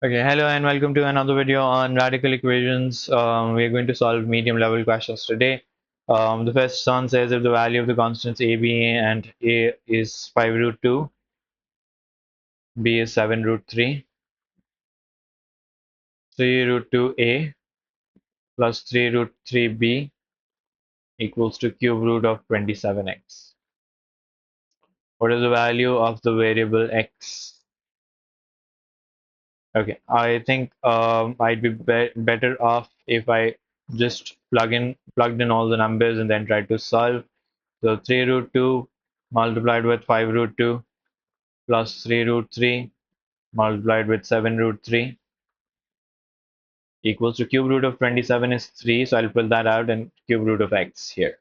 Okay, hello and welcome to another video on radical equations. We are going to solve medium level questions today. The first one says if the value of the constants a, b, and a is 5 root 2, b is 7 root 3, 3 root 2a plus 3 root 3b equals to cube root of 27x. What is the value of the variable x? Okay, I think I'd be better off if I just plugged in all the numbers and then tried to solve. So 3 root 2 multiplied with 5 root 2 plus 3 root 3 multiplied with 7 root 3 equals to cube root of 27 is 3. So I'll fill that out and cube root of x here.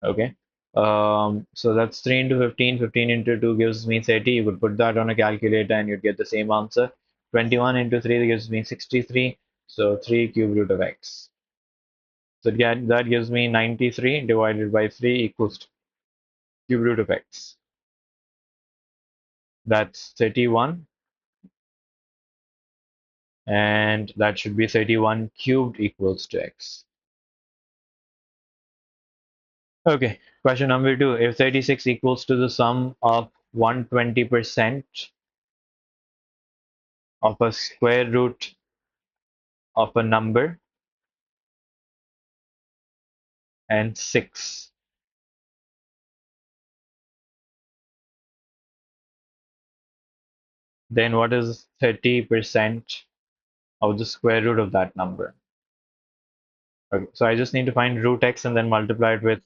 Okay. So that's 3 into 15. 15 into 2 gives me 30. You could put that on a calculator and you'd get the same answer. 21 into 3 gives me 63. So 3 cube root of x. So that gives me 93 divided by 3 equals to cube root of x. That's 31. And that should be 31 cubed equals to x. Okay, question number 2. If 36 equals to the sum of 120% of a square root of a number and 6, then what is 30% of the square root of that number? Okay, so I just need to find root x and then multiply it with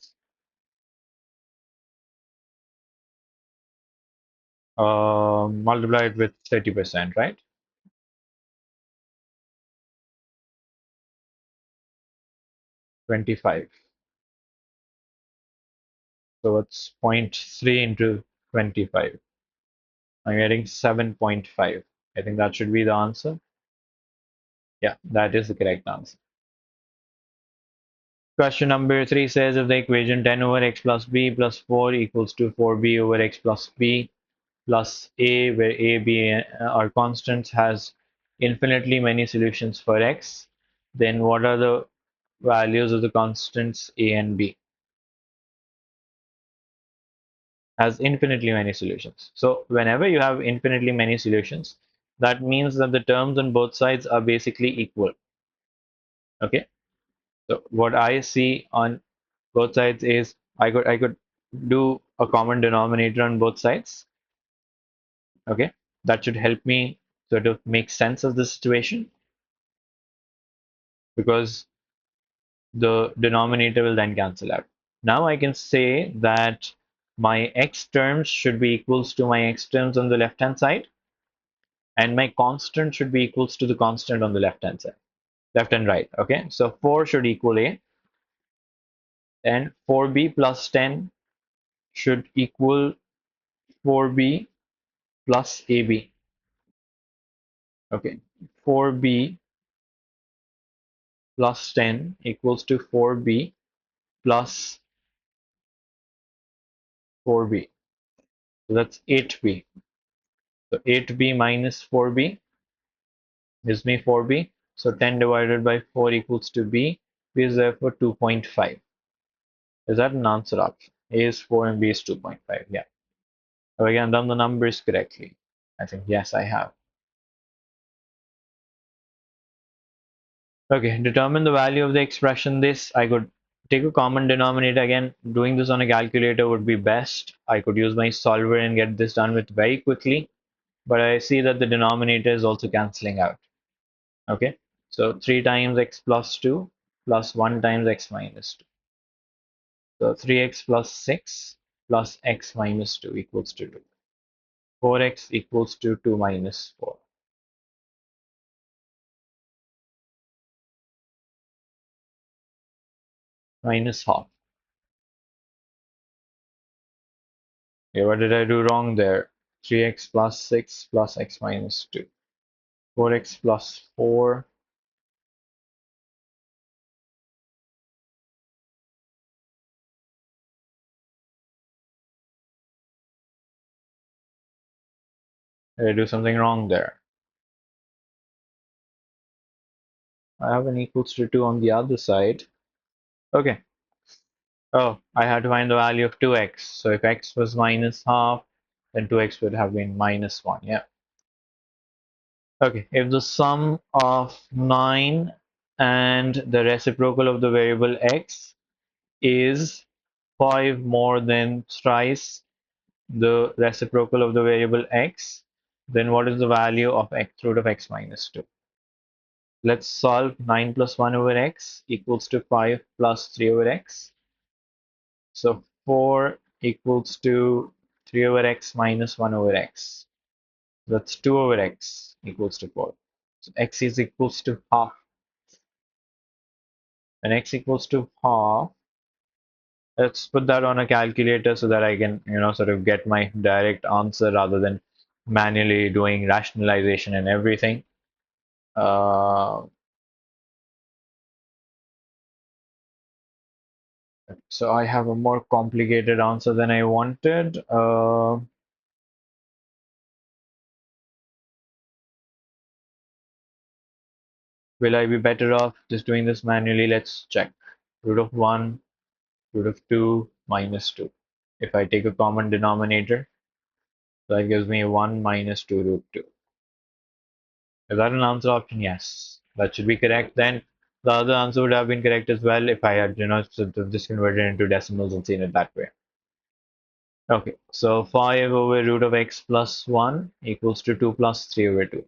30%, right? 25. So it's 0.3 into 25. I'm getting 7.5. I think that should be the answer. Yeah, that is the correct answer. Question number 3 says if the equation 10 over x plus b plus 4 equals to 4b over x plus b plus a, where a, b are constants, has infinitely many solutions for x, then what are the values of the constants a and b? Has infinitely many solutions. So whenever you have infinitely many solutions, that means that the terms on both sides are basically equal. Okay. So what I see on both sides is I could do a common denominator on both sides. Okay, that should help me sort of make sense of the situation because the denominator will then cancel out. Now I can say that my x terms should be equals to my x terms on the left hand side, and my constant should be equals to the constant on the left hand side, left and right. Okay, so 4 should equal a, and 4b plus 10 should equal 4b plus AB. Okay, 4b plus 10 equals to 4b plus 4b. So that's 8b. So 8b minus 4b gives me 4b. So 10 divided by 4 equals to b. B is therefore 2.5. Is that an answer option? A is 4 and B is 2.5. Yeah. So again, done the numbers correctly. I think yes, I have. Okay, determine the value of the expression this. I could take a common denominator. Again, doing this on a calculator would be best. I could use my solver and get this done with very quickly, but I see that the denominator is also cancelling out. Okay, so 3 times x plus 2 plus 1 times x minus 2. So 3x plus 6 plus x minus 2 equals to 2. 4x equals to 2 minus 4. Minus half. Okay, what did I do wrong there? 3x plus 6 plus x minus 2. 4x plus 4. Did I do something wrong there? I have an equals to 2 on the other side. Okay. Oh, I had to find the value of 2x. So if x was minus half, then 2x would have been minus 1. Yeah. Okay. If the sum of 9 and the reciprocal of the variable x is 5 more than thrice the reciprocal of the variable x, then what is the value of x root of x minus 2? Let's solve 9 plus 1 over x equals to 5 plus 3 over x. So 4 equals to 3 over x minus 1 over x. That's 2 over x equals to 4. So x is equals to half. When x equals to half, let's put that on a calculator so that I can, sort of get my direct answer rather than manually doing rationalization and everything. Uh, so I have a more complicated answer than I wanted. Will I be better off just doing this manually? Let's check. Root of 1, root of 2, minus 2. If I take a common denominator, that gives me 1 minus 2 root 2. Is that an answer option? Yes. That should be correct. Then the other answer would have been correct as well if I had, sort of just converted it into decimals and seen it that way. Okay, so 5 over root of x plus 1 equals to 2 plus 3 over 2.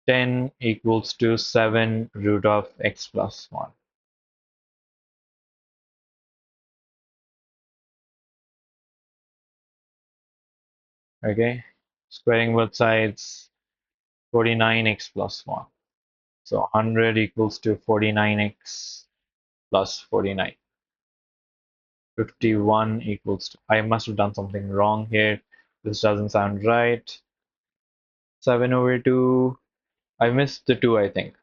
Ten equals to 7 root of x plus 1. Okay, squaring both sides, 49x plus 1. So 100 equals to 49x plus 49. 51 equals to, I must have done something wrong here. This doesn't sound right. 7 over 2. I missed the 2, I think.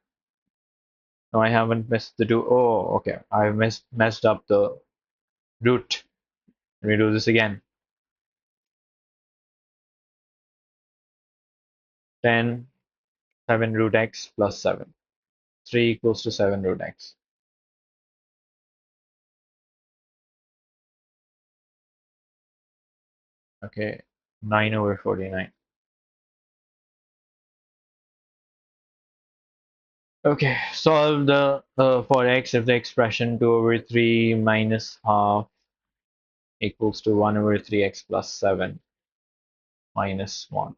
No, I haven't missed the 2. Oh, okay. I messed up the root. Let me do this again. 10, 7 root x plus 7. 3 equals to 7 root x. Okay, 9 over 49. Okay, solve the for x if the expression 2 over 3 minus half equals to 1 over 3x plus 7 minus 1.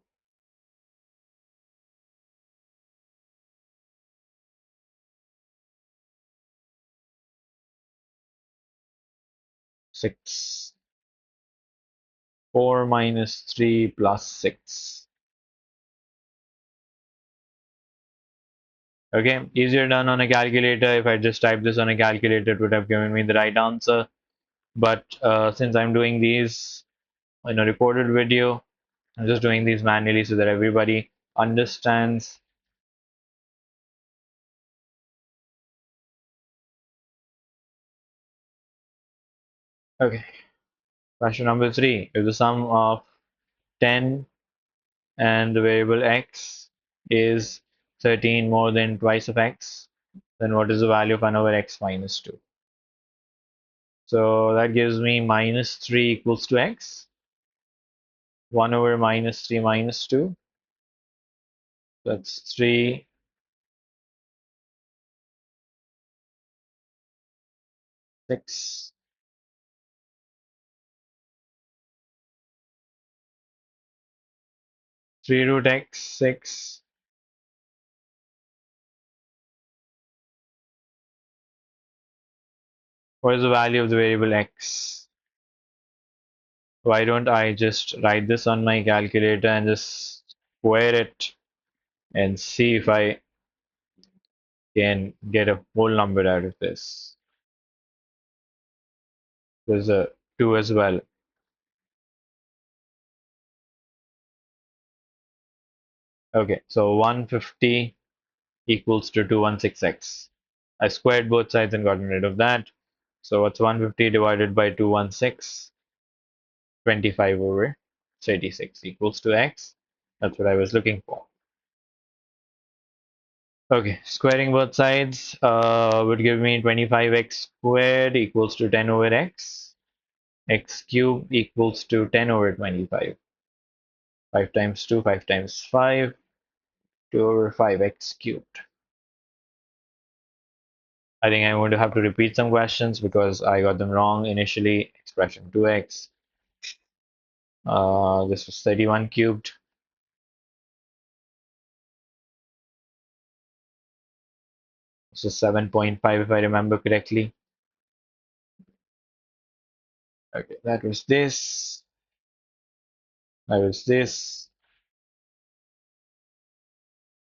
6. 4 minus 3 plus 6. Okay, easier done on a calculator. If I just type this on a calculator, it would have given me the right answer. But since I'm doing these in a recorded video, I'm just doing these manually so that everybody understands. Okay, question number 3. If the sum of 10 and the variable x is 13 more than twice of x, then what is the value of 1 over x minus 2? So that gives me minus 3 equals to x. 1 over minus 3 minus 2. That's 3. 6. 3 root x, 6. What is the value of the variable x? Why don't I just write this on my calculator and just square it and see if I can get a whole number out of this. There's a 2 as well. Okay, so 150 equals to 216x. I squared both sides and gotten rid of that. So what's 150 divided by 216? 25 over 36 equals to x. That's what I was looking for. Okay, squaring both sides would give me 25x squared equals to 10 over x. X cubed equals to 10 over 25. 5 times 2, 5 times 5, 2 over 5x cubed. I think I'm going to have to repeat some questions because I got them wrong initially. Expression 2x. This was 31 cubed. This is 7.5 if I remember correctly. Okay, that was this. That was this.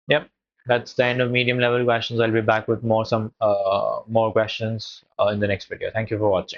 Yep, that's the end of medium level questions. I'll be back with more questions in the next video. Thank you for watching.